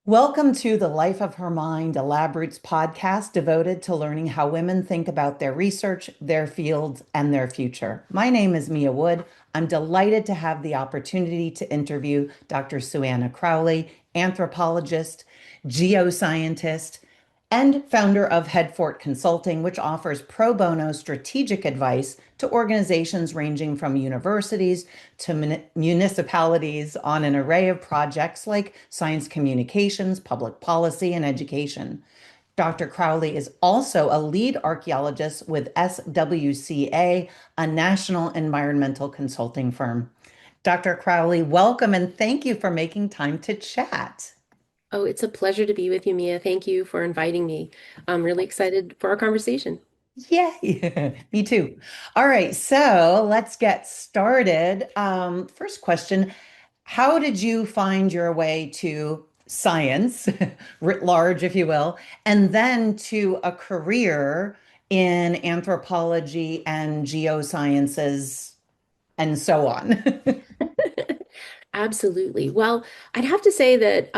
Welcome to the Life of Her Mind, a Lab Roots podcast devoted to learning how women think about their research, their fields, and their future. My name is Mia Wood. I'm delighted to have the opportunity to interview Dr. Suanna Crowley, anthropologist, geoscientist, and founder of Headfort Consulting, which offers pro bono strategic advice to organizations ranging from universities to municipalities on an array of projects like science communications, public policy, and education. Dr. Crowley is also a lead archaeologist with SWCA, a national environmental consulting firm. Dr. Crowley, welcome and thank you for making time to chat. Oh, it's a pleasure to be with you, Mia. Thank you for inviting me. I'm really excited for our conversation. Yay, me too. All right, so let's get started. First question, how did you find your way to science, writ large, if you will, and then to a career in anthropology and geosciences and so on? Absolutely. Well, I'd have to say that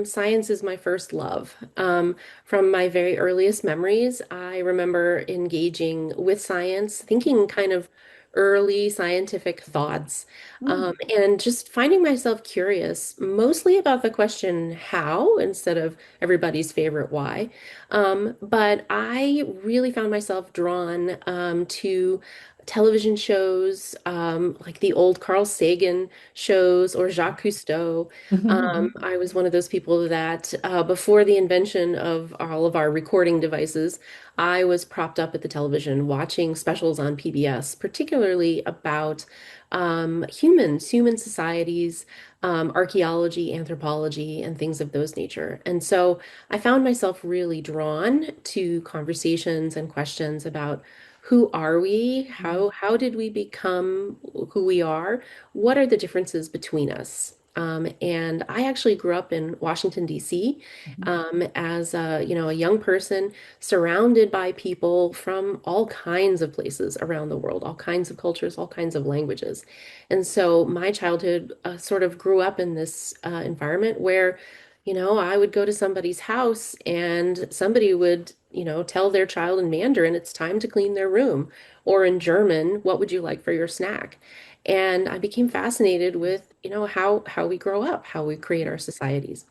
science is my first love. From my very earliest memories, I remember engaging with science, thinking kind of early scientific thoughts, Hmm. and just finding myself curious, mostly about the question how instead of everybody's favorite why. But I really found myself drawn to television shows, like the old Carl Sagan shows or Jacques Cousteau. I was one of those people that before the invention of all of our recording devices, I was propped up at the television watching specials on PBS, particularly about human societies, archaeology, anthropology, and things of those nature. And so I found myself really drawn to conversations and questions about who are we? How did we become who we are? What are the differences between us? And I actually grew up in Washington, D.C., as a young person surrounded by people from all kinds of places around the world, all kinds of cultures, all kinds of languages. And so my childhood sort of grew up in this environment where, I would go to somebody's house and somebody would, tell their child in Mandarin it's time to clean their room, or in German, what would you like for your snack? And I became fascinated with, how we grow up, how we create our societies.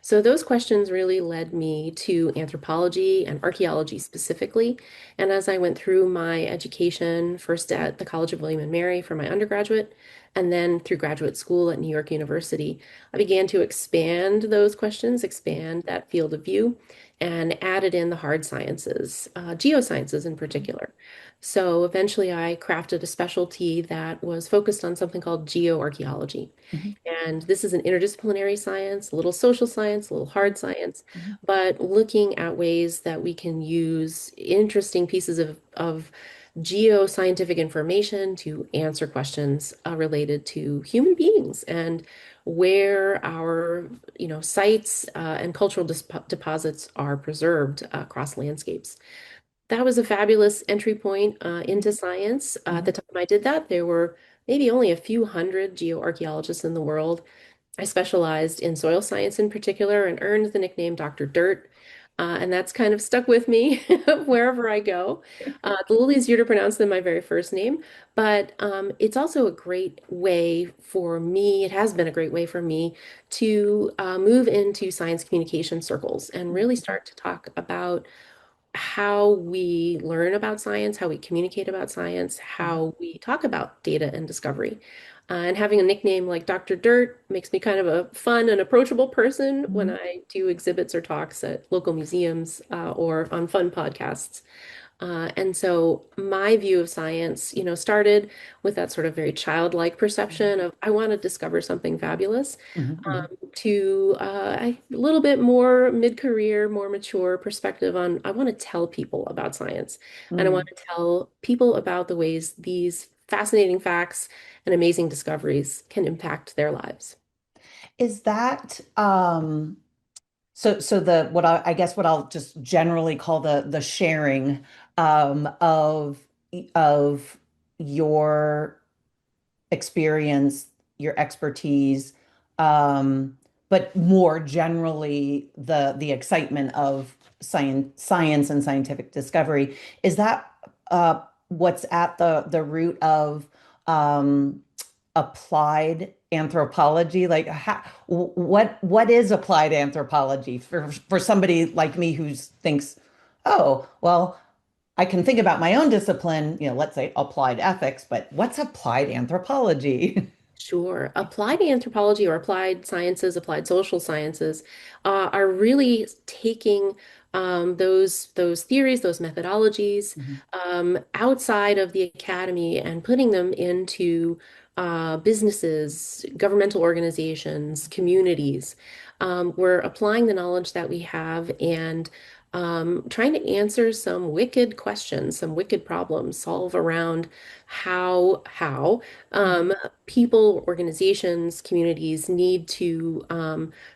So those questions really led me to anthropology and archaeology specifically. And as I went through my education, first at the College of William and Mary for my undergraduate, and then through graduate school at New York University, I began to expand those questions, expand that field of view, and added in the hard sciences, geosciences in particular. So eventually I crafted a specialty that was focused on something called geoarchaeology. Mhm, And this is an interdisciplinary science, a little social science, a little hard science, mhm, but looking at ways that we can use interesting pieces of geoscientific information to answer questions related to human beings and where our, sites and cultural deposits are preserved across landscapes. That was a fabulous entry point into science. At mhm, the time I did that, there were maybe only a few hundred geoarchaeologists in the world. I specialized in soil science in particular and earned the nickname Dr. Dirt. And that's kind of stuck with me wherever I go. It's a little easier to pronounce than my very first name, but it's also a great way for me, it has been a great way for me to move into science communication circles and really mhm, start to talk about how we learn about science, how we communicate about science, mhm, how we talk about data and discovery. And having a nickname like Dr. Dirt makes me kind of a fun and approachable person when mhm. I do exhibits or talks at local museums or on fun podcasts. And so my view of science, started with that sort of very childlike perception of I want to discover something fabulous, Mhm, mhm, to a little bit more mid-career, more mature perspective on I want to tell people about science, and I want mhm. to tell people about the ways these fascinating facts and amazing discoveries can impact their lives. Is that so the what I guess what I'll just generally call the sharing of your experience, your expertise, um, but more generally the excitement of science and scientific discovery. Is that what's at the root of um, applied anthropology? Like, what is applied anthropology for somebody like me who thinks, oh, well, I can think about my own discipline, let's say applied ethics, but what's applied anthropology? Sure. Applied anthropology or applied sciences, applied social sciences, are really taking those theories, those methodologies outside of the academy and putting them into businesses, governmental organizations, communities. We're applying the knowledge that we have and trying to answer some wicked questions, some wicked problems, solve around how people, organizations, communities need to,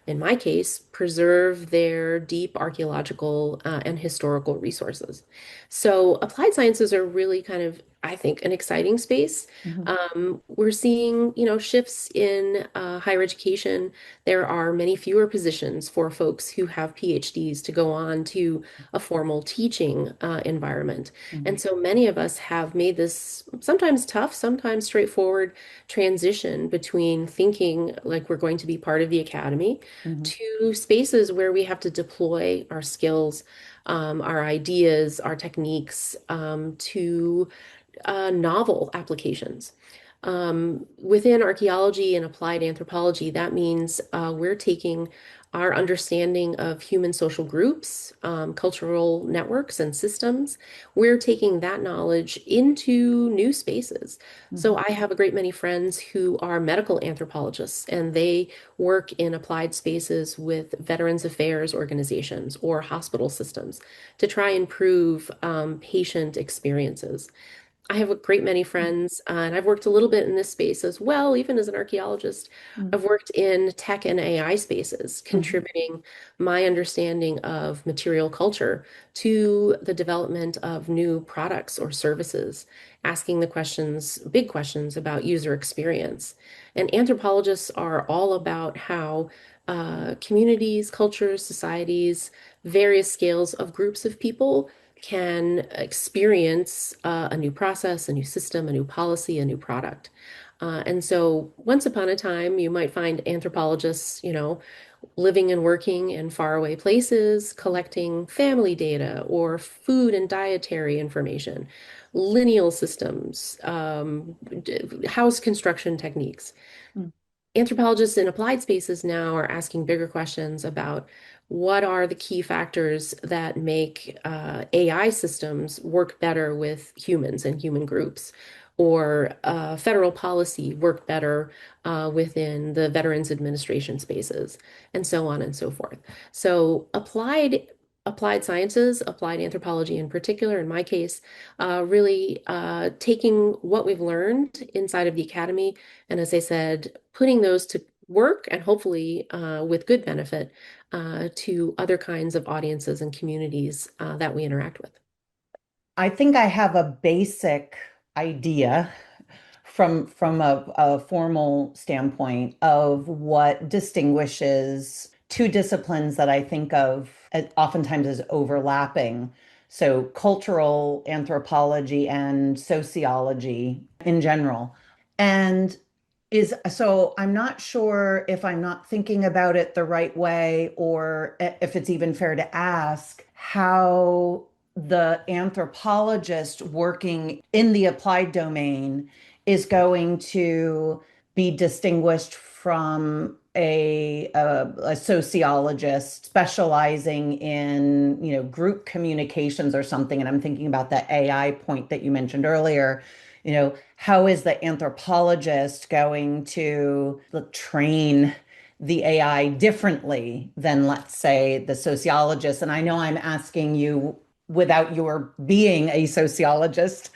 in my case, preserve their deep archaeological and historical resources. So applied sciences are really kind of, I think, an exciting space. Mhm, We're seeing, shifts in higher education. There are many fewer positions for folks who have PhDs to go on to a formal teaching environment. mhm, And so many of us have made this sometimes tough, sometimes straightforward transition between thinking like we're going to be part of the academy mhm, to spaces where we have to deploy our skills, our ideas, our techniques to novel applications. Within archaeology and applied anthropology, that means we're taking our understanding of human social groups, cultural networks, and systems. We're taking that knowledge into new spaces. So mhm, I have a great many friends who are medical anthropologists, and they work in applied spaces with Veterans Affairs organizations or hospital systems to try and improve patient experiences. I have a great many friends, and I've worked a little bit in this space as well, even as an archaeologist. mhm, I've worked in tech and AI spaces, mhm. contributing my understanding of material culture to the development of new products or services, asking the questions, big questions about user experience. And anthropologists are all about how communities, cultures, societies, various scales of groups of people can experience a new process, a new system, a new policy, a new product. And so once upon a time, you might find anthropologists, living and working in faraway places, collecting family data or food and dietary information, lineal systems, house construction techniques. Anthropologists in applied spaces now are asking bigger questions about what are the key factors that make AI systems work better with humans and human groups, or federal policy work better within the Veterans Administration spaces, and so on and so forth. So applied sciences, applied anthropology in particular, in my case, really taking what we've learned inside of the academy and as I said, putting those to work and hopefully with good benefit to other kinds of audiences and communities that we interact with. I think I have a basic idea from a formal standpoint of what distinguishes two disciplines that I think of oftentimes as overlapping. So cultural anthropology and sociology in general. And so I'm not sure if I'm not thinking about it the right way or if it's even fair to ask how the anthropologist working in the applied domain is going to be distinguished from a sociologist specializing in, group communications or something. And I'm thinking about the AI point that you mentioned earlier. How is the anthropologist going to train the AI differently than, let's say, the sociologist? And I know I'm asking you without your being a sociologist.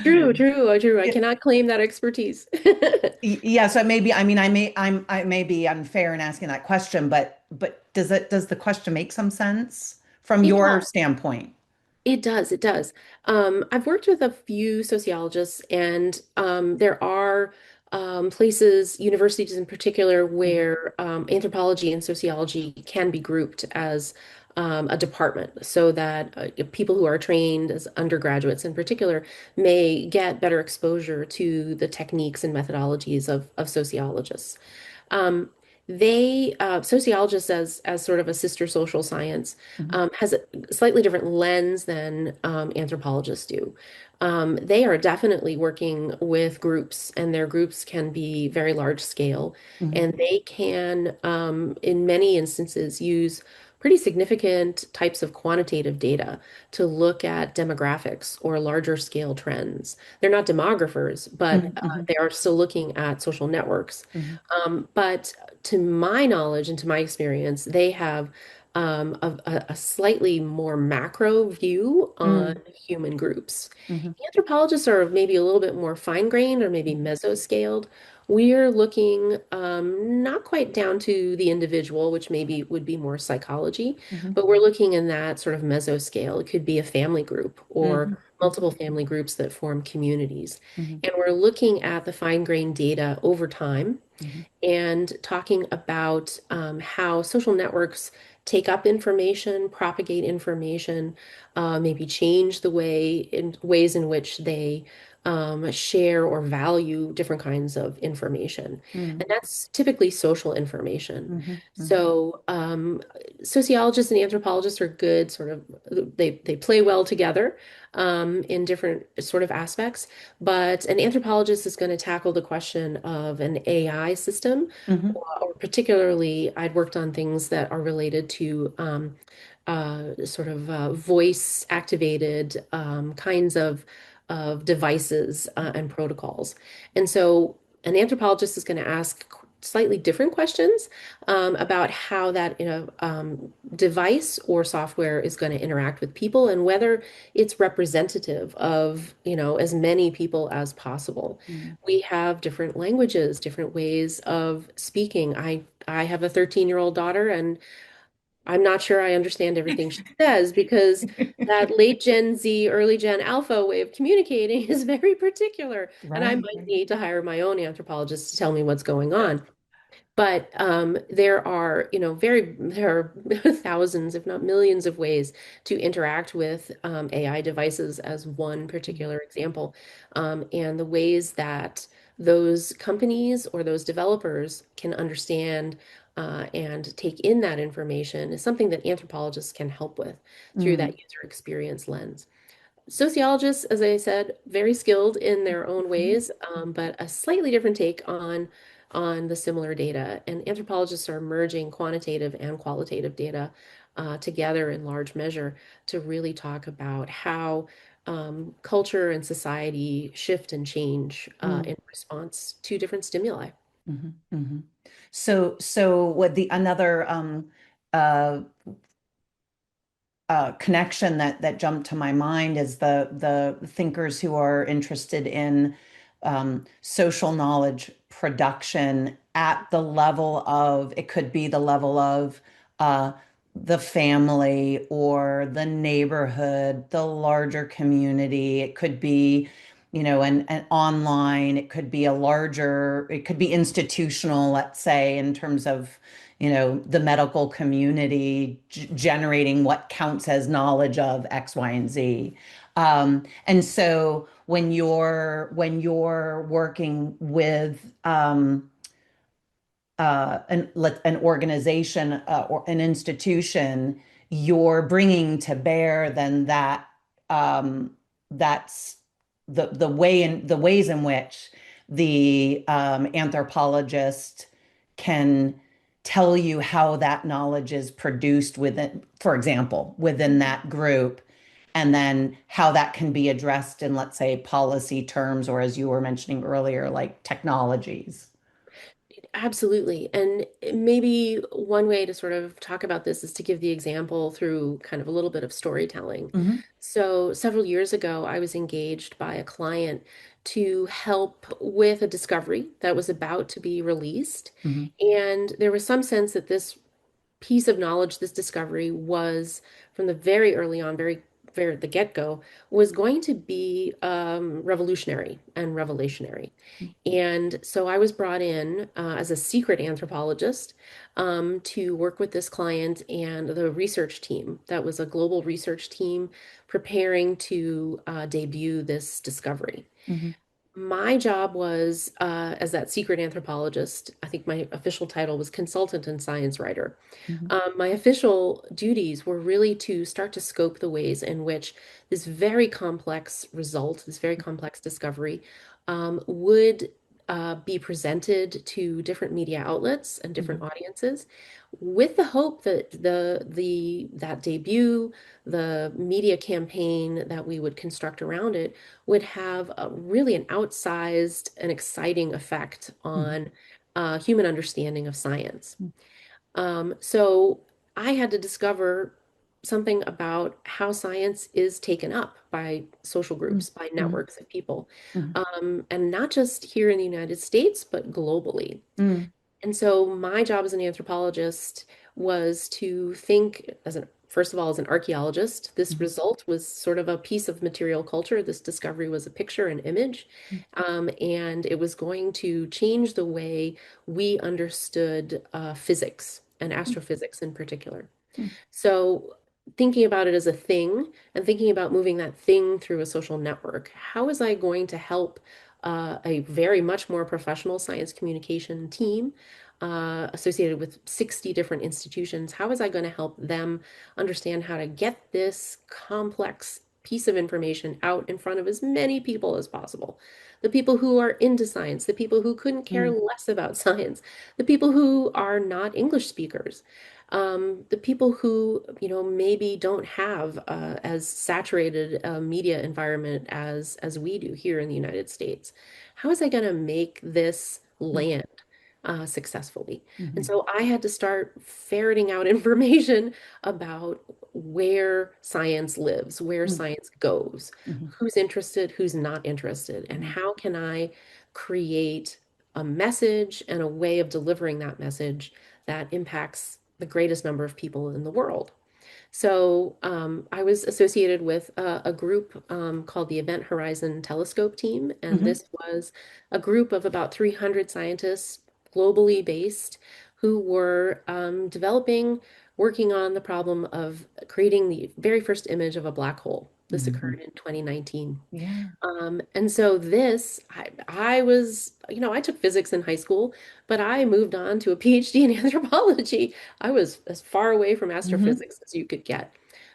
True, true, true. I cannot claim that expertise. Yeah, so maybe, I mean, I may be unfair in asking that question, but does the question make some sense from It your does. standpoint? It does. It does. I've worked with a few sociologists, and there are places, universities in particular, where anthropology and sociology can be grouped as a department so that people who are trained as undergraduates in particular may get better exposure to the techniques and methodologies of sociologists. Um, Sociologists as sort of a sister social science Mhm, has a slightly different lens than anthropologists do. They are definitely working with groups, and their groups can be very large scale, mhm, and they can, in many instances, use pretty significant types of quantitative data to look at demographics or larger scale trends. They're not demographers, but mhm, mhm, they are still looking at social networks. mhm, But to my knowledge and to my experience, they have a slightly more macro view on mhm, human groups. mhm, Anthropologists are maybe a little bit more fine-grained or maybe mesoscaled. We're looking not quite down to the individual, which maybe would be more psychology, mhm, but we're looking in that sort of mesoscale. It could be a family group or mhm, mhm, multiple family groups that form communities. mhm, And we're looking at the fine-grained data over time mhm, and talking about how social networks take up information, propagate information, maybe change the ways in which they share or value different kinds of information. mhm, And that's typically social information. mhm, mhm, So sociologists and anthropologists are good, sort of they play well together in different sort of aspects. But an anthropologist is going to tackle the question of an AI system, mhm, or particularly, I'd worked on things that are related to sort of voice activated kinds of devices and protocols. And so an anthropologist is going to ask slightly different questions about how that device or software is going to interact with people and whether it's representative of, as many people as possible. mhm. We have different languages, different ways of speaking. I have a 13-year-old daughter, and I'm not sure I understand everything she says because that late Gen Z, early Gen Alpha way of communicating is very particular, and I Right, might right. need to hire my own anthropologist to tell me what's going on. But there are, there are thousands, if not millions, of ways to interact with AI devices as one Mhm, particular example. And the ways that those companies or those developers can understand and take in that information is something that anthropologists can help with through that mhm, user experience lens. Sociologists, as I said, very skilled in their own mhm, ways, but a slightly different take on the similar data. And anthropologists are merging quantitative and qualitative data together in large measure to really talk about how culture and society shift and change mhm, in response to different stimuli. mhm, mhm. So what the another uh connection that jumped to my mind is the thinkers who are interested in social knowledge production at the level of, it could be the level of uh, the family or the neighborhood, the larger community. It could be, and online. It could be a larger, it could be institutional, let's say, in terms of the medical community generating what counts as knowledge of X, Y, and Z. And so when you're working with an organization or an institution, you're bringing to bear then that's the ways in which the anthropologist can tell you how that knowledge is produced within, for example, within that group, and then how that can be addressed in, let's say, policy terms, or as you were mentioning earlier, like technologies. Absolutely. And maybe one way to sort of talk about this is to give the example through kind of a little bit of storytelling. Hmm. So, several years ago, I was engaged by a client to help with a discovery that was about to be released. Hmm. And there was some sense that this piece of knowledge, this discovery was from the very early on, very the get-go was going to be revolutionary and revelationary. And so I was brought in as a secret anthropologist to work with this client and the research team. That was a global research team preparing to debut this discovery. Mm-hmm. My job was, as that secret anthropologist, I think my official title was consultant and science writer. Mm-hmm. My official duties were really to start to scope the ways in which this very complex result, this very complex discovery, would be presented to different media outlets and different Mm-hmm. audiences, with the hope that that debut, the media campaign that we would construct around it would have really an outsized and exciting effect Mm-hmm. on human understanding of science. So I had to discover something about how science is taken up by social groups, by Mm-hmm. networks of people, Mm-hmm. and not just here in the United States, but globally. Mm-hmm. And so my job as an anthropologist was to think first of all, as an archaeologist, this Mm-hmm. result was sort of a piece of material culture. This discovery was a picture, an image, and it was going to change the way we understood physics and astrophysics in particular. So, thinking about it as a thing and thinking about moving that thing through a social network, how is I going to help a very much more professional science communication team associated with 60 different institutions? How is I going to help them understand how to get this complex piece of information out in front of as many people as possible? The people who are into science, the people who couldn't care Mm-hmm. less about science, the people who are not English speakers, the people who, maybe don't have as saturated a media environment as we do here in the United States. How is I going to make this land successfully? And Mm-hmm. so I had to start ferreting out information about where science lives, where science goes, Mm-hmm. who's interested, who's not interested, and Mm-hmm. how can I create a message and a way of delivering that message that impacts the greatest number of people in the world. So I was associated with a group called the Event Horizon Telescope Team, and Mm-hmm. this was a group of about 300 scientists, globally based, who were working on the problem of creating the very first image of a black hole. This Mm-hmm. occurred in 2019. Yeah. And so I was, I took physics in high school, but I moved on to a PhD in anthropology. I was as far away from Mm-hmm. astrophysics as you could get,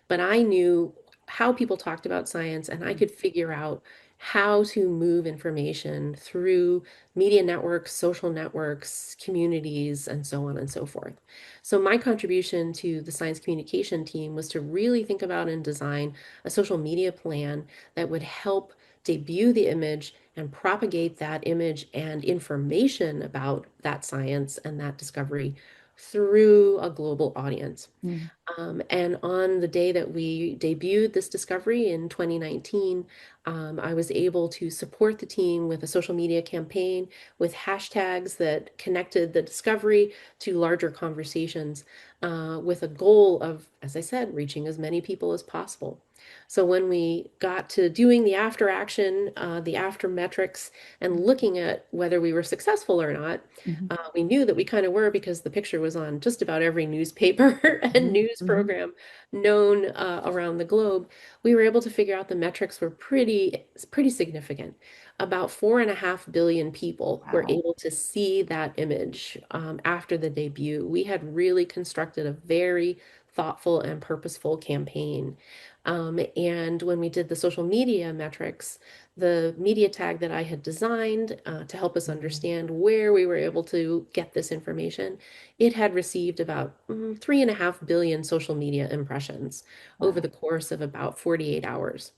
but I knew how people talked about science, and I could figure out how to move information through media networks, social networks, communities, and so on and so forth. So my contribution to the science communication team was to really think about and design a social media plan that would help debut the image and propagate that image and information about that science and that discovery through a global audience. Mm-hmm. And on the day that we debuted this discovery in 2019, I was able to support the team with a social media campaign with hashtags that connected the discovery to larger conversations with a goal of, as I said, reaching as many people as possible. So when we got to doing the after action, the after metrics, and looking at whether we were successful or not, Mm-hmm. we knew that we kind of were because the picture was on just about every newspaper and news Mm-hmm. program known around the globe. We were able to figure out the metrics were pretty significant. About 4.5 billion people were Wow. able to see that image after the debut. We had really constructed a very thoughtful and purposeful campaign. And when we did the social media metrics, the media tag that I had designed to help us Mm-hmm. understand where we were able to get this information, it had received about 3.5 billion social media impressions over Wow. the course of about 48 hours.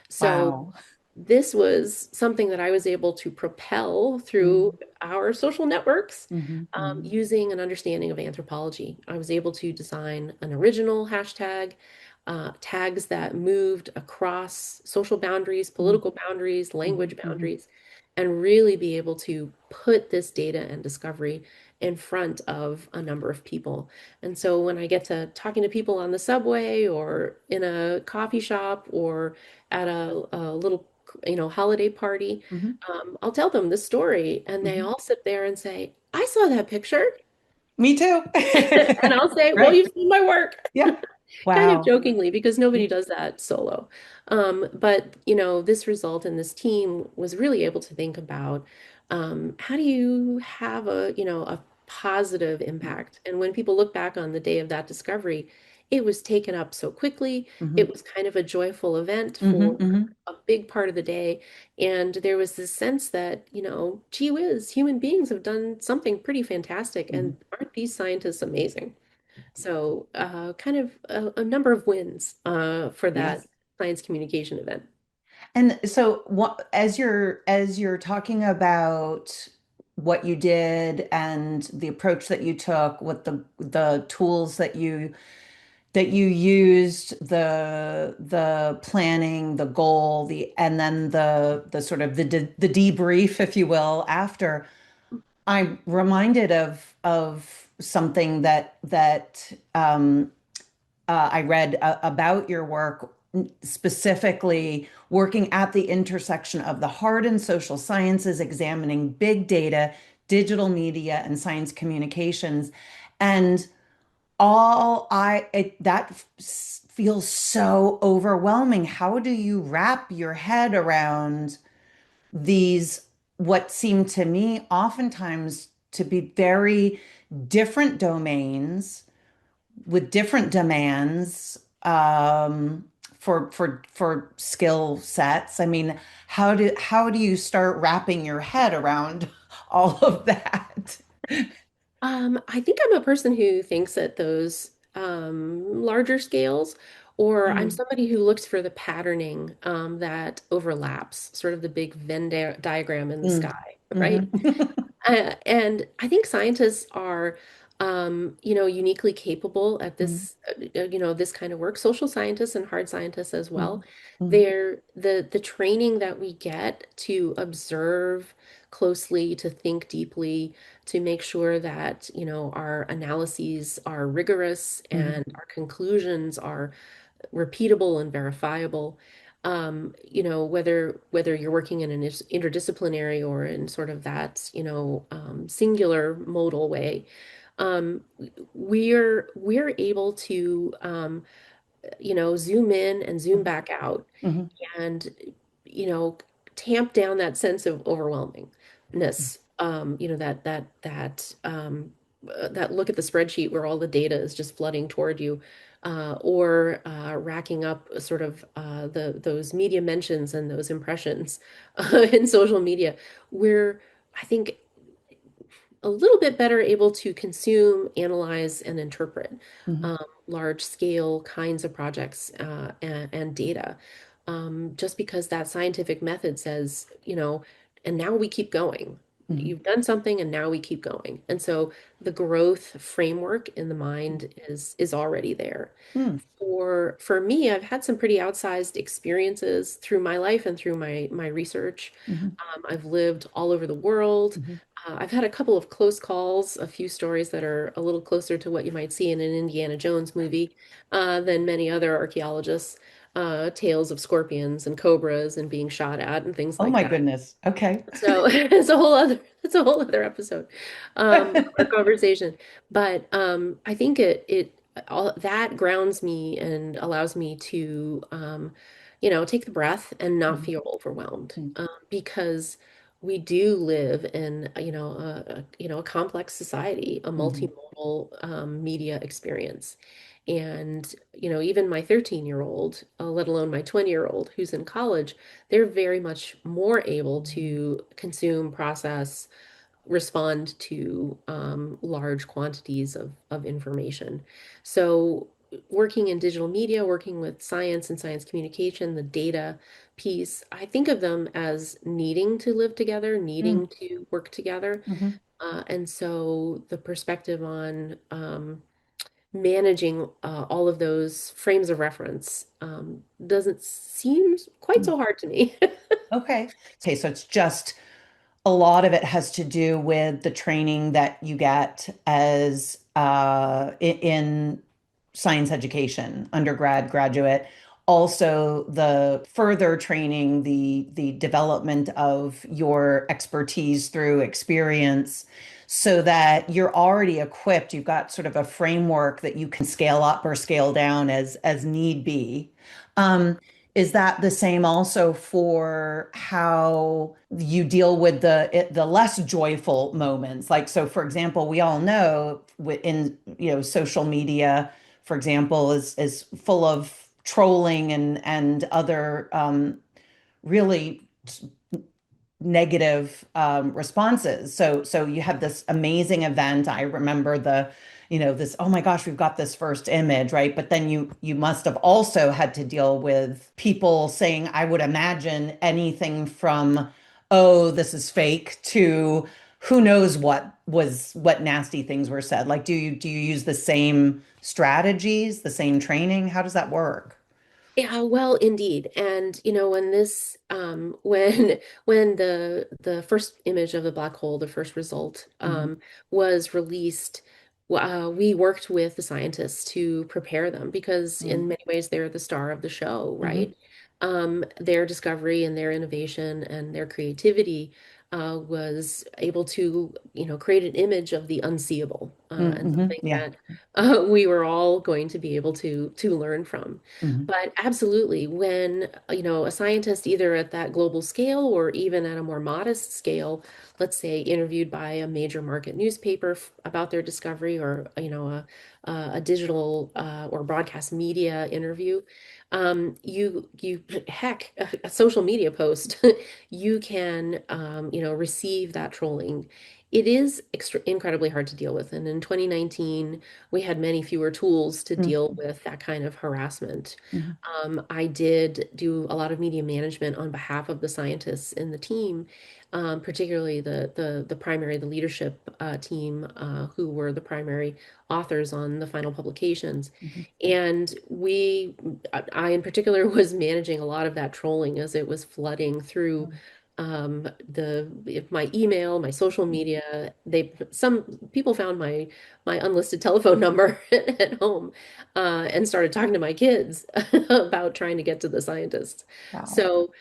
So Wow. this was something that I was able to propel through Mm-hmm. our social networks Mm-hmm. using an understanding of anthropology. I was able to design an original hashtag, tags that moved across social boundaries, political boundaries, Mm-hmm. language Mm-hmm. boundaries, and really be able to put this data and discovery in front of a number of people. And so when I get to talking to people on the subway or in a coffee shop or at a little, holiday party, Hmm. I'll tell them the story, and they Hmm. all sit there and say, "I saw that picture," Me too. and I'll say, "Well, Right. you've seen my work." Yeah. Kind of Wow. jokingly, because nobody does that solo. But this result and this team was really able to think about how do you have a positive impact? And when people look back on the day of that discovery, it was taken up so quickly. Hmm. It was kind of a joyful event Hmm. for Hmm. a big part of the day. And there was this sense that, gee whiz, human beings have done something pretty fantastic. Hmm. And aren't these scientists amazing? So, kind of a number of wins for that Yes. science communication event. And so what, as you're talking about what you did and the approach that you took with the tools that you used, the planning, the goal, and then the sort of the debrief, if you will, after, I'm reminded of something that I read about your work, specifically working at the intersection of the hard and social sciences, examining big data, digital media, and science communications. And that feels so overwhelming. How do you wrap your head around these, what seem to me oftentimes to be very different domains with different demands, for skill sets? I mean, how do you start wrapping your head around all of that? I think I'm a person who thinks at those larger scales, or I'm Mm, somebody who looks for the patterning that overlaps, sort of the big diagram in the mm, sky, right? mhm. And I think scientists are, uniquely capable at Mm, this kind of work. Social scientists and hard scientists as well. mm, mm, They're the training that we get to observe closely, to think deeply, to make sure that, our analyses are rigorous mm, and our conclusions are repeatable and verifiable. Whether you're working in an interdisciplinary or in sort of that, singular modal way, um, we're able to zoom in and zoom mhm, back out mhm, and you know tamp down that sense of overwhelmingness, that look at the spreadsheet where all the data is just flooding toward you, or racking up sort of those media mentions and those impressions in social media, where I think a little bit better able to consume, analyze, and interpret mhm, um, large scale kinds of projects and data. Just because that scientific method says, and now we keep going. mhm, You've done something and now we keep going. And so the growth framework in the mind is already there. mm, For me, I've had some pretty outsized experiences through my life and through my research. mhm, I've lived all over the world. mhm. I've had a couple of close calls, a few stories that are a little closer to what you might see in an Indiana Jones movie than many other archaeologists. Tales of scorpions and cobras and being shot at and things Oh like my that. goodness. Okay. So it's a whole other episode, or conversation. But I think it all that grounds me and allows me to take the breath and not Mhm, feel overwhelmed, mm, because we do live in a complex society, a mhm, multimodal media experience. And, even my 13-year-old, let alone my 20-year-old who's in college, they're very much more able to consume, process, respond to large quantities of information. So, working in digital media, working with science and science communication, the data piece, I think of them as needing to live together, mm, needing to work together. mhm, And so, the perspective on managing all of those frames of reference doesn't seem quite mm. so hard to me. Okay. Okay. So it's just a lot of it has to do with the training that you get as in science education, undergrad, graduate. Also, the further training, the development of your expertise through experience, so that you're already equipped. You've got sort of a framework that you can scale up or scale down as need be. Um, is that the same also for how you deal with the less joyful moments? Like, so for example, we all know in social media, for example, is full of trolling and other really negative responses. So you have this amazing event. I remember this, oh my gosh, we've got this first image, right? But then you must have also had to deal with people saying, I would imagine anything from, oh, this is fake to who knows what nasty things were said. Like, do you use the same strategies, the same training? How does that work? Yeah, well, indeed. And when this when when the first image of the black hole, the first result Hmm. was released, we worked with the scientists to prepare them because in many ways they're the star of the show, Hmm. right? Their discovery and their innovation and their creativity was able to, create an image of the unseeable, and Hmm. something Yeah. that we were all going to be able to learn from. Hmm. But absolutely, when, a scientist, either at that global scale or even at a more modest scale, let's say interviewed by a major market newspaper about their discovery, or, a digital or broadcast media interview, heck, a social media post, you can, receive that trolling. It is incredibly hard to deal with. And in 2019, we had many fewer tools to deal with that kind of harassment. Hmm. I did do a lot of media management on behalf of the scientists in the team, particularly the leadership team, who were the primary authors on the final publications. Hmm. And I in particular was managing a lot of that trolling as it was flooding through my email, my social media. Some people found my unlisted telephone number at home, and started talking to my kids about trying to get to the scientists. Wow. So,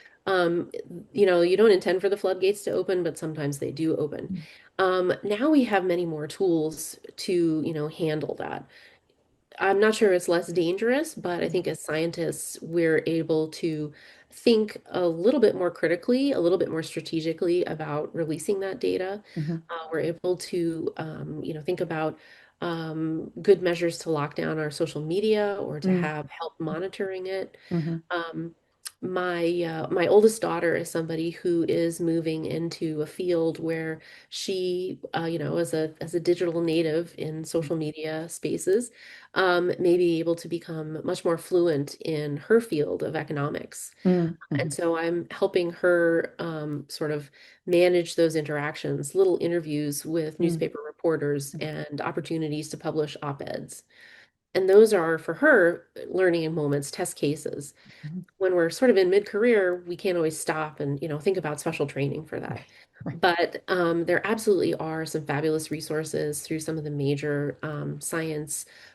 you don't intend for the floodgates to open, but sometimes they do open. Now we have many more tools to, handle that. I'm not sure it's less dangerous, but I think as scientists, we're able to think a little bit more critically, a little bit more strategically about releasing that data. Hmm. We're able to, think about good measures to lock down our social media or to Hmm. have help monitoring it. Hmm. Um, my oldest daughter is somebody who is moving into a field where she, as a digital native in social media spaces, may be able to become much more fluent in her field of economics. And Hmm. so I'm helping her sort of manage those interactions, little interviews with Hmm. newspaper reporters, and opportunities to publish op-eds. And those are for her learning moments, test cases. Hmm. When we're sort of in mid-career, we can't always stop and, think about special training for that. Right. Right. But there absolutely are some fabulous resources through some of the major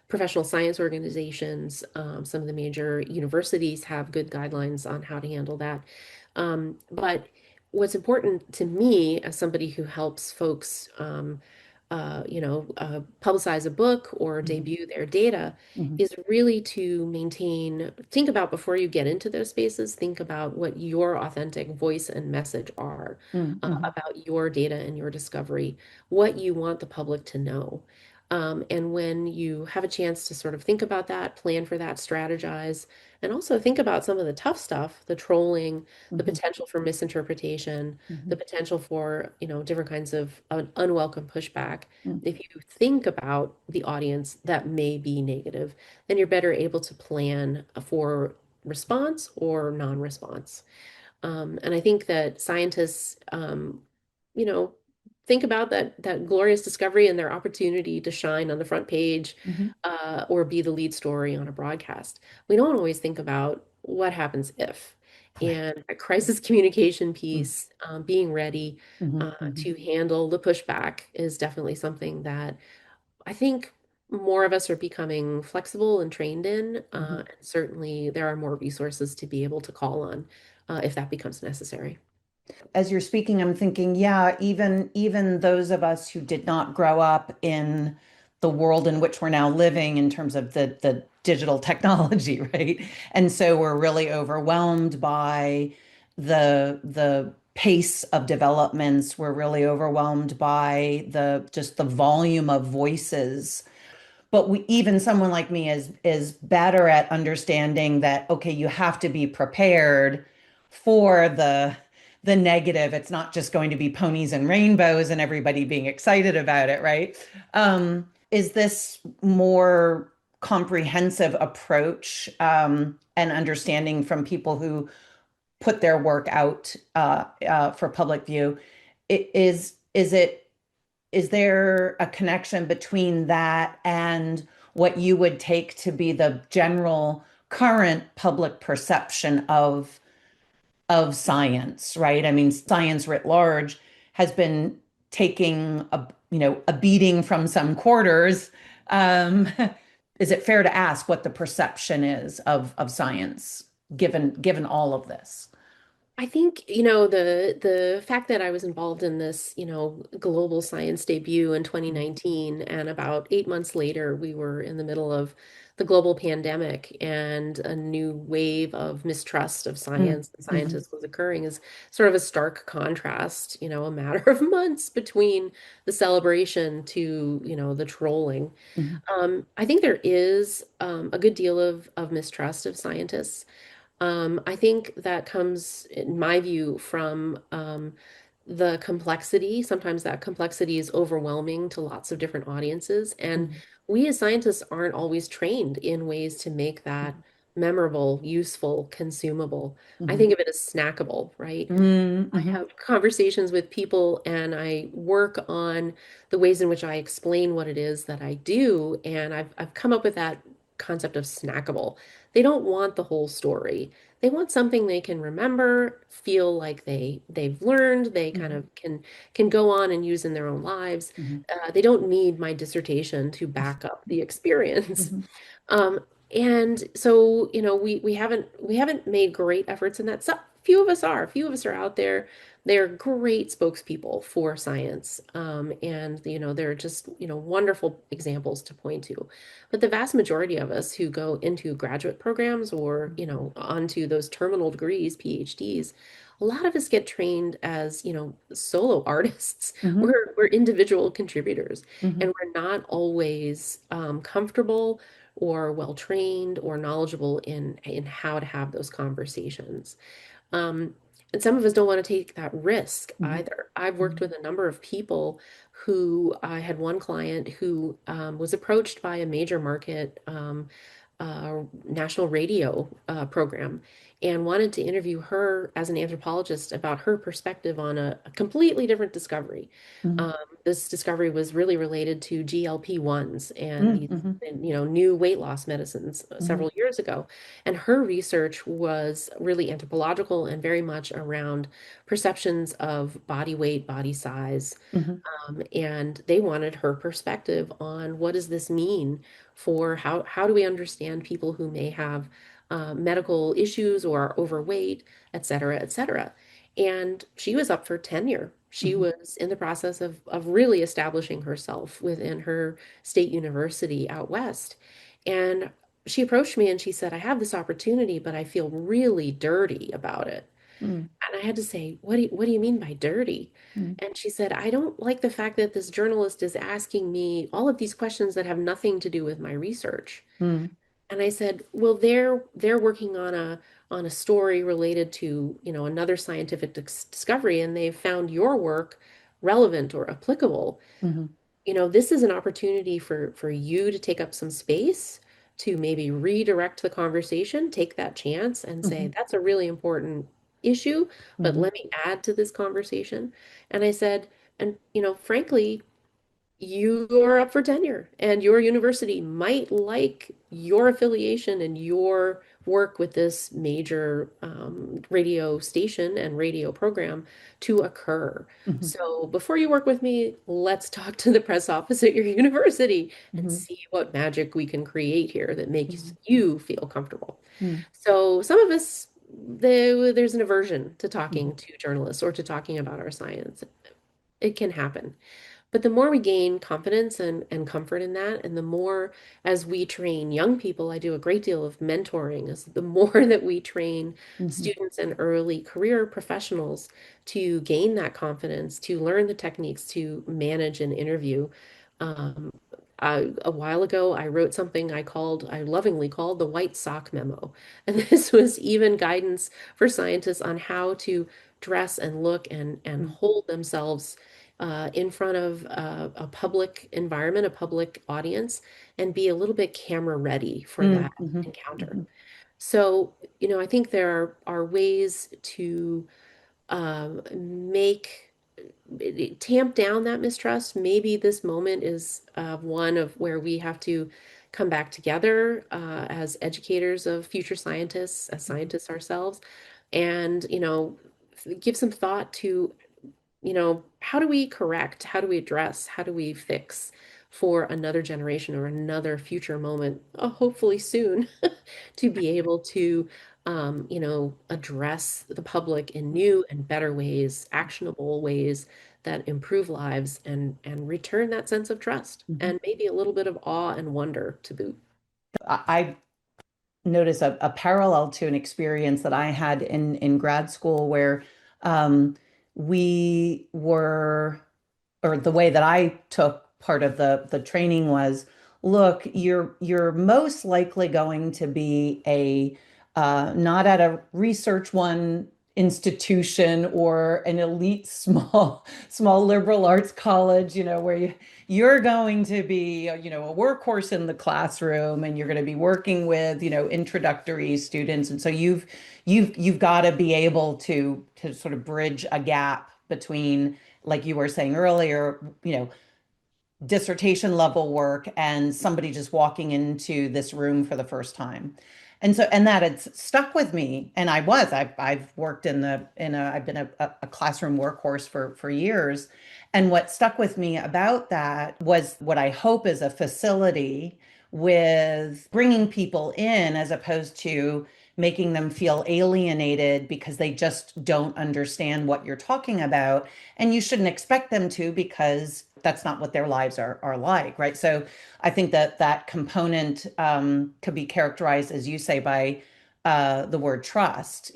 professional science organizations. Some of the major universities have good guidelines on how to handle that. But what's important to me as somebody who helps folks, publicize a book or Hmm. debut their data Hmm. is really to think about before you get into those spaces, think about what your authentic voice and message are Hmm. about your data and your discovery, what you want the public to know. And when you have a chance to sort of think about that, plan for that, strategize, and also think about some of the tough stuff, the trolling, the Hmm. potential for misinterpretation, the Hmm. potential for, different kinds of unwelcome pushback. Hmm. If you think about the audience that may be negative, then you're better able to plan for response or non-response. And I think that scientists, you know, think about that glorious discovery and their opportunity to shine on the front page, Hmm. or be the lead story on a broadcast. We don't always think about what happens if. Right. And a crisis communication Mm, piece, being ready mhm, mhm, to handle the pushback is definitely something that I think more of us are becoming flexible and trained in. mhm. And certainly there are more resources to be able to call on if that becomes necessary. As you're speaking, I'm thinking, yeah, even those of us who did not grow up in the world in which we're now living in terms of the digital technology, right? And so we're really overwhelmed by the pace of developments. We're really overwhelmed by the just the volume of voices, but we, even someone like me is better at understanding that, okay, you have to be prepared for the negative. It's not just going to be ponies and rainbows and everybody being excited about it, right? Is this more comprehensive approach and understanding from people who put their work out for public view? Is there a connection between that and what you would take to be the general current public perception of science, right? I mean, science writ large has been taking a beating from some quarters. Um, is it fair to ask what the perception is of science given all of this? I think, the fact that I was involved in this, global science debut in Mm, 2019, and about 8 months later, we were in the middle of the global pandemic, and a new wave of mistrust of mm, science and mhm, scientists was occurring is sort of a stark contrast, a matter of months between the celebration to, the trolling. mhm, I think there is a good deal of mistrust of scientists. I think that comes, in my view, from the complexity. Sometimes that complexity is overwhelming to lots of different audiences. And mhm, we as scientists aren't always trained in ways to make that memorable, useful, consumable. I mhm, think of it as snackable, right? mhm, I mhm, have conversations with people and I work on the ways in which I explain what it is that I do. And I've come up with that concept of snackable. They don't want the whole story. They want something they can remember, feel like they've learned, they kind mhm, of can go on and use in their own lives. mhm, They don't need my dissertation to back up the experience. mhm, Um, and so, we haven't made great efforts in that. So few of us are out there. They're great spokespeople for science. And they're just, wonderful examples to point to. But the vast majority of us who go into graduate programs or, onto those terminal degrees, PhDs, a lot of us get trained as, solo artists. mhm, We're individual contributors, mhm, and we're not always comfortable or well trained or knowledgeable in how to have those conversations. Um, and some of us don't want to take that risk mhm, either. I've worked mhm, with a number of people who I had one client who was approached by a major market national radio program and wanted to interview her as an anthropologist about her perspective on a completely different discovery. mhm, Um, this discovery was really related to GLP-1s and mhm, these, mhm, new weight loss medicines mhm, several years ago. And her research was really anthropological and very much around perceptions of body weight, body size, mhm, and they wanted her perspective on what does this mean for how do we understand people who may have medical issues or are overweight, et cetera, et cetera. And she was up for tenure. She mhm, was in the process of really establishing herself within her state university out west. And she approached me and she said, I have this opportunity, but I feel really dirty about it. mhm, And I had to say, what do you mean by dirty? mhm, And she said, I don't like the fact that this journalist is asking me all of these questions that have nothing to do with my research. mhm, And I said, well, they're working on a story related to, another scientific discovery, and they've found your work relevant or applicable. mhm, This is an opportunity for you to take up some space, to maybe redirect the conversation, take that chance and say, mhm, that's a really important issue, but mhm, let me add to this conversation. And I said, and frankly, you are up for tenure and your university might like your affiliation and your work with this major radio station and radio program to occur. Mhm. So before you work with me, let's talk to the press office at your university and Mhm. see what magic we can create here that makes Mhm. you feel comfortable. Mhm. So some of us, there's an aversion to talking Mhm. to journalists or to talking about our science. It can happen. But the more we gain confidence and comfort in that, and the more as we train young people, I do a great deal of mentoring, is the more that we train Mhm. students and early career professionals to gain that confidence, to learn the techniques to manage an interview. Um, a while ago, I wrote something I lovingly called the White Sock Memo. And this was even guidance for scientists on how to dress and look and Mhm. hold themselves in front of a public environment, a public audience, and be a little bit camera ready for that Mhm. Mhm. encounter. Mhm. So, I think there are ways to make tamp down that mistrust. Maybe this moment is one of where we have to come back together as educators of future scientists, as scientists ourselves, and give some thought to how do we correct? How do we address? How do we fix for another generation or another future moment, hopefully soon, to be able to, address the public in new and better ways, actionable ways that improve lives and return that sense of trust Mhm. and maybe a little bit of awe and wonder to boot. I notice a parallel to an experience that I had in grad school where um, we were, or the way that I took part of the training was, look, you're most likely going to be a not at a research one institution or an elite small liberal arts college, where you're going to be, a workhorse in the classroom and you're going to be working with, introductory students. And so you've got to be able to sort of bridge a gap between, like you were saying earlier, dissertation level work and somebody just walking into this room for the first time. And that it's stuck with me. And I've worked I've been a classroom workhorse for years. And what stuck with me about that was what I hope is a facility with bringing people in as opposed to making them feel alienated because they just don't understand what you're talking about. And you shouldn't expect them to, because that's not what their lives are like, right? So I think that component could be characterized, as you say, by the word trust.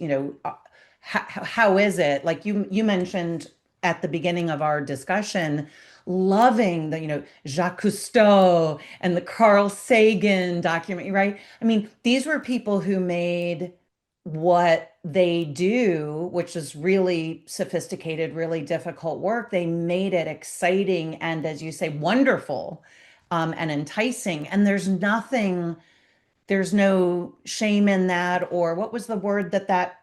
How is it, like you mentioned at the beginning of our discussion, loving the Jacques Cousteau and the Carl Sagan documentary, right? I mean, these were people who made what they do, which is really sophisticated, really difficult work. They made it exciting and, as you say, wonderful, and enticing. And there's no shame in that. Or what was the word that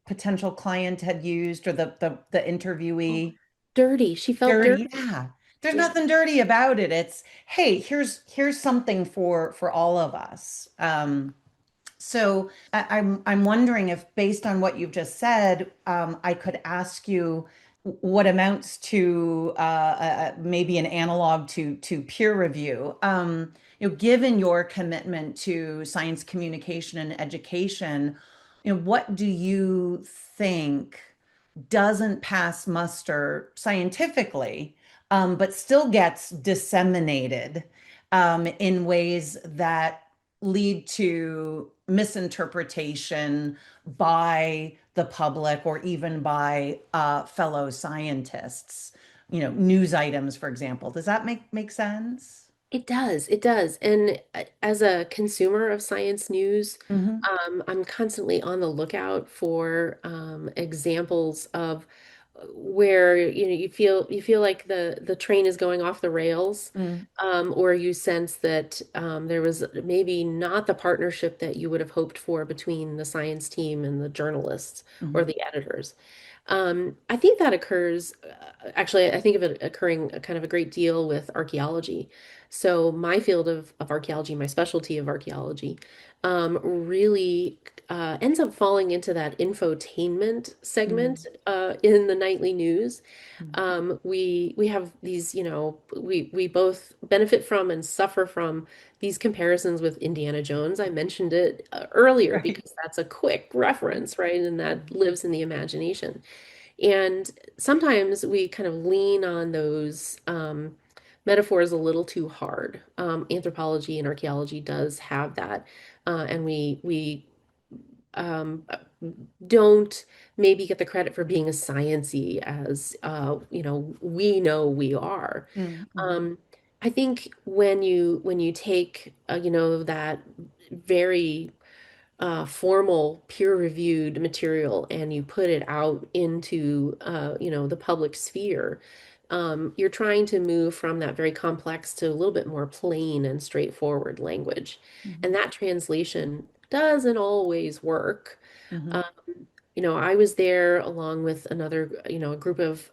potential client had used, or the Oh, interviewee? dirty. She felt Dirty. dirty. Yeah. There's Yeah. nothing dirty about it. It's, hey, here's something for all of us. So I'm wondering if, based on what you've just said, I could ask you what amounts to maybe an analog to peer review. Given your commitment to science communication and education, what do you think doesn't pass muster scientifically, but still gets disseminated in ways that lead to misinterpretation by the public or even by fellow scientists? News items, for example. Does that make sense? It does. It does. And as a consumer of science news, Hmm. I'm constantly on the lookout for examples of where you feel like the train is going off the rails, Mm. or you sense that there was maybe not the partnership that you would have hoped for between the science team and the journalists or Hmm. the editors. I think that occurs, actually, I think of it occurring kind of a great deal with archaeology. So my field of archaeology, my specialty of archaeology, really ends up falling into that infotainment segment Mm, in the nightly news. mm. We have these, we both benefit from and suffer from these comparisons with Indiana Jones. I mentioned it earlier Right. because that's a quick reference, right? And that Mhm, lives in the imagination. And sometimes we kind of lean on those metaphors a little too hard. Anthropology and archaeology does have that, and we um, don't maybe get the credit for being as sciency as we know we are. mm, mhm, Um, I think when you take that very formal peer-reviewed material and you put it out into the public sphere, you're trying to move from that very complex to a little bit more plain and straightforward language. And mhm, that translation doesn't always work. mhm, Um, I was there along with another, a group of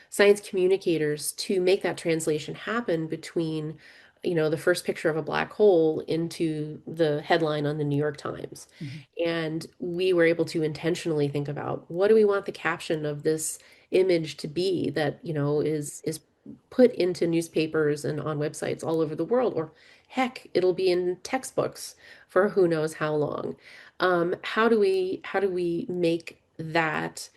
science communicators to make that translation happen between, the first picture of a black hole into the headline on the New York Times. mhm, And we were able to intentionally think about what do we want the caption of this image to be that, is put into newspapers and on websites all over the world, or heck, it'll be in textbooks for who knows how long. How do we make that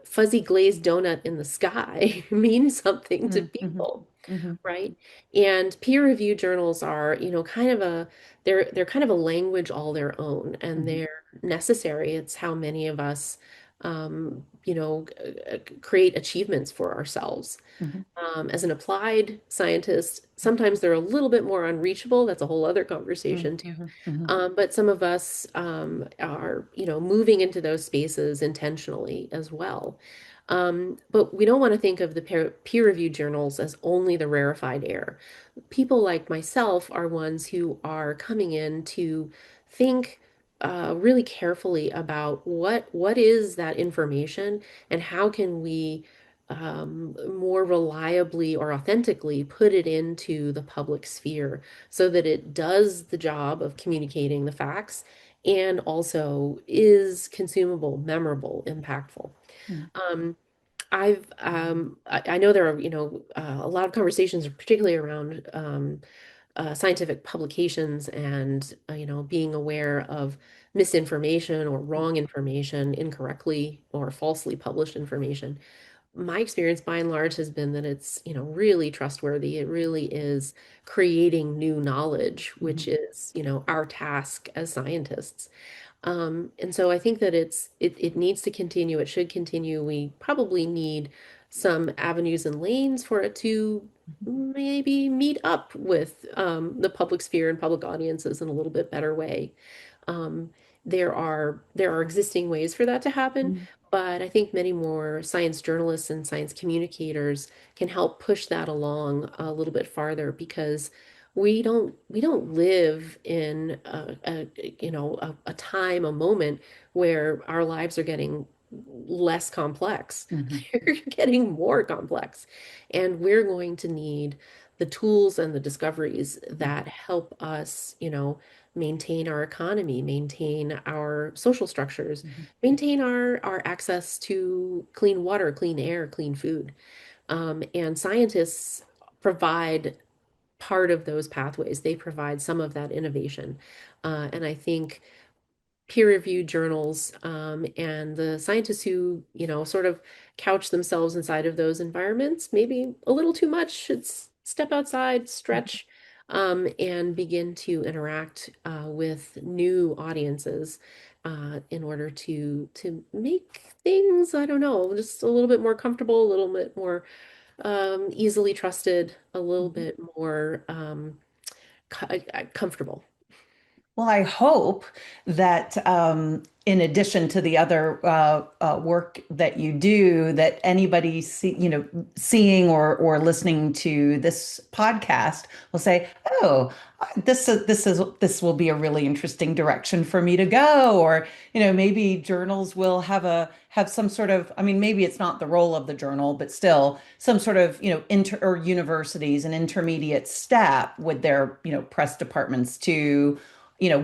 fuzzy glazed donut in the sky mean something to mm, mhm, people, mhm, right? And peer-reviewed journals are, kind of they're kind of a language all their own, and mhm, they're necessary. It's how many of us, create achievements for ourselves. mhm, As an applied scientist, sometimes they're a little bit more unreachable. That's a whole other mhm, conversation too. mhm, mhm, But some of us are, moving into those spaces intentionally as well. But we don't want to think of the peer-reviewed journals as only the rarefied air. People like myself are ones who are coming in to think really carefully about what is that information and how can we more reliably or authentically put it into the public sphere so that it does the job of communicating the facts and also is consumable, memorable, impactful. mm, Um, I know there are, a lot of conversations, particularly around scientific publications and, being aware of misinformation or mm, wrong information, incorrectly or falsely published information. My experience by and large has been that it's, really trustworthy. It really is creating new knowledge, which mhm, is, our task as scientists. And so I think that it needs to continue. It should continue. We probably need some avenues and lanes for it to mhm, maybe meet up with the public sphere and public audiences in a little bit better way. Um, there are existing ways for that to happen, mhm, but I think many more science journalists and science communicators can help push that along a little bit farther because we don't live in a time, a moment where our lives are getting less complex. mhm, They're getting more complex. And we're going to need the tools and the discoveries mhm, that help us, maintain our economy, maintain our social structures, mhm, maintain our access to clean water, clean air, clean food. And scientists provide part of those pathways. They provide some of that innovation. And I think peer-reviewed journals and the scientists who, sort of couch themselves inside of those environments, maybe a little too much, should step outside, mhm, stretch, and begin to interact with new audiences in order to make things, I don't know, just a little bit more comfortable, a little bit more easily trusted, a little mhm. bit more comfortable. Well, I hope that in addition to the other work that you do, that anybody seeing or listening to this podcast will say, "Oh, this will be a really interesting direction for me to go." Or maybe journals will have some sort of. I mean, maybe it's not the role of the journal, but still some sort of inter or universities an intermediate step with their press departments to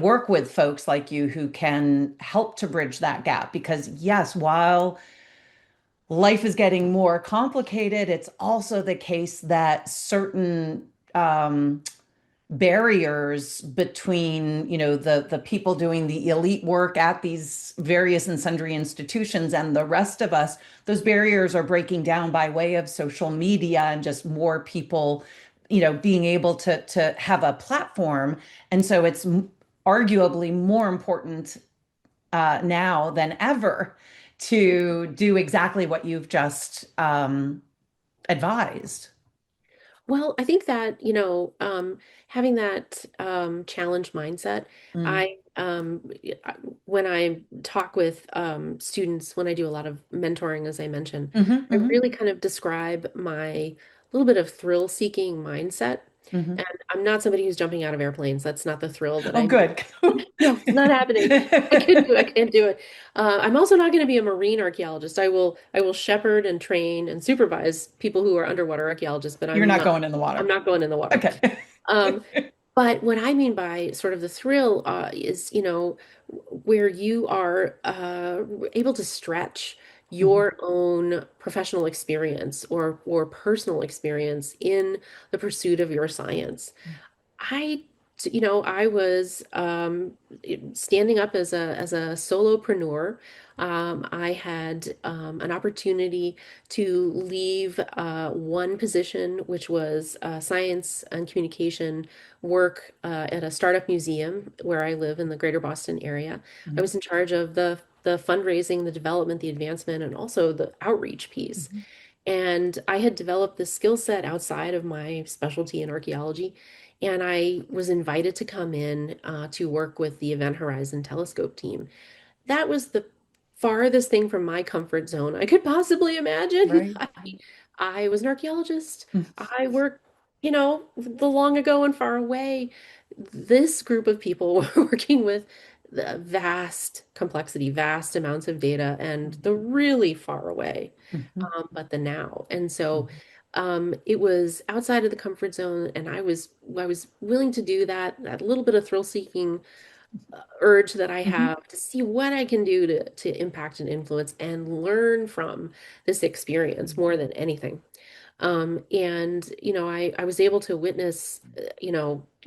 work with folks like you who can help to bridge that gap. Because yes, while life is getting more complicated, it's also the case that certain barriers between, the people doing the elite work at these various and sundry institutions and the rest of us, those barriers are breaking down by way of social media and just more people, being able to have a platform. And so it's arguably more important now than ever to do exactly what you've just advised. Well, I think that, having that challenge mindset, Mm. I when I talk with students, when I do a lot of mentoring, as I mentioned, Hmm. I Hmm. really kind of describe my little bit of thrill-seeking mindset. Hmm. And I'm not somebody who's jumping out of airplanes. That's not the thrill that Oh, I'm. good. No, it's not happening. I can't do it. I can't do it. I'm also not going to be a marine archaeologist. I will shepherd and train and supervise people who are underwater archaeologists, but You're I'm not not. going in the I'm water. not going in the water. Okay. Um, but what I mean by sort of the thrill is, where you are able to stretch Hmm. your own professional experience or personal experience in the pursuit of your science. I, I was standing up as a solopreneur. I had an opportunity to leave one position, which was science and communication work at a startup museum where I live in the greater Boston area. I was in charge of the fundraising, the development, the advancement, and also the outreach piece. Hmm. And I had developed this skill set outside of my specialty in archaeology. And I was invited to come in to work with the Event Horizon Telescope team. That was the farthest thing from my comfort zone I could possibly imagine. Right. I was an archaeologist. Mhm. I worked, the long ago and far away. This group of people were working with the vast complexity, vast amounts of data, and the really far away, Mhm. but the now. And so it was outside of the comfort zone, and I was willing to do that little bit of thrill-seeking urge that I Mhm. have to see what I can do to impact and influence and learn from this experience more than anything. And I was able to witness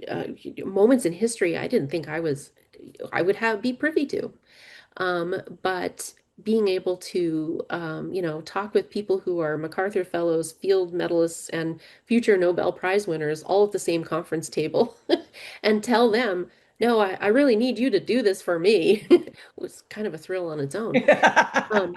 uh, moments in history I didn't think I would have be privy to. But being able to, talk with people who are MacArthur Fellows, field medalists, and future Nobel Prize winners all at the same conference table and tell them, no, I really need you to do this for me was kind of a thrill on its own. Um,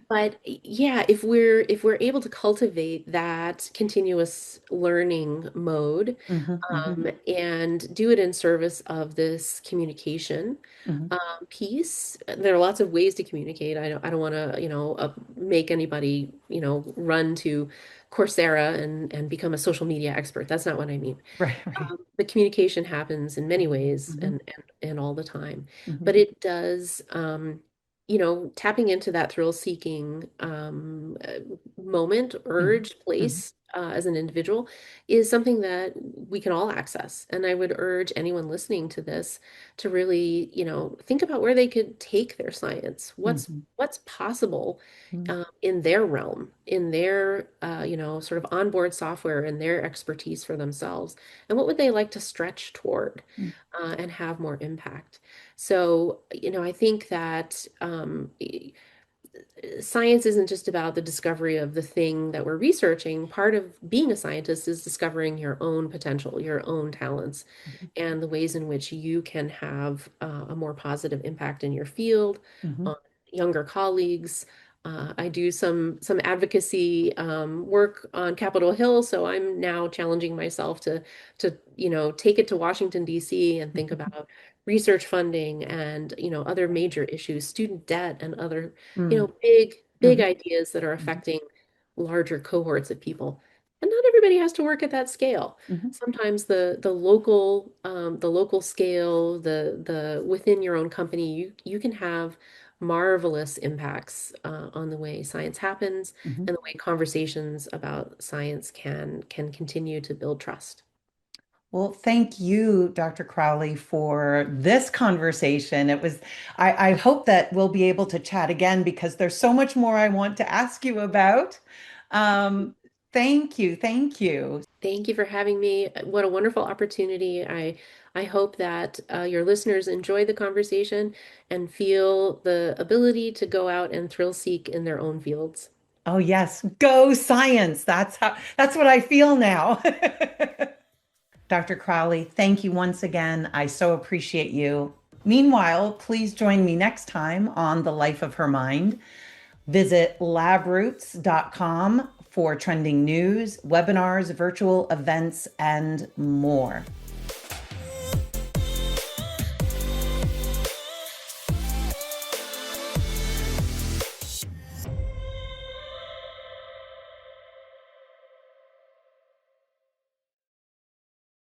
but yeah, if we're able to cultivate that continuous learning mode, Mhm. Mhm. and do it in service of this communication Mhm. piece, there are lots of ways to communicate. I don't want to, make anybody, run to Coursera and become a social media expert. That's not what I mean. Right, right. The communication happens in many ways Mhm. and all the time, Mhm. but it does, tapping into that thrill-seeking moment, Mhm. urge, Mhm. place as an individual is something that we can all access. And I would urge anyone listening to this to really, think about where they could take their science. Mhm. What's possible Mhm. in their realm, in their, sort of onboard software and their expertise for themselves, and what would they like to stretch toward and have more impact. So, I think that science isn't just about the discovery of the thing that we're researching. Part of being a scientist is discovering your own potential, your own talents, and the ways in which you can have a more positive impact in your field, Mhm. on younger colleagues. I do some advocacy work on Capitol Hill, so I'm now challenging myself to take it to Washington, D.C. and think Mhm. about research funding and, other major issues, student debt and other, Mm, big mhm, ideas that are mhm, affecting larger cohorts of people. And not everybody has to work at that scale. mhm. Sometimes the local scale, the within your own company, you can have marvelous impacts on the way science happens Mhm. and the way conversations about science can continue to build trust. Well, thank you, Dr. Crowley, for this conversation. I hope that we'll be able to chat again because there's so much more I want to ask you about. Um, Thank you. Thank you. Thank you for having me. What a wonderful opportunity. I hope that your listeners enjoy the conversation and feel the ability to go out and thrill seek in their own fields. Oh, yes. Go science. That's what I feel now. Dr. Crowley, thank you once again. I so appreciate you. Meanwhile, please join me next time on The Life of Her Mind. Visit labroots.com for trending news, webinars, virtual events, and more.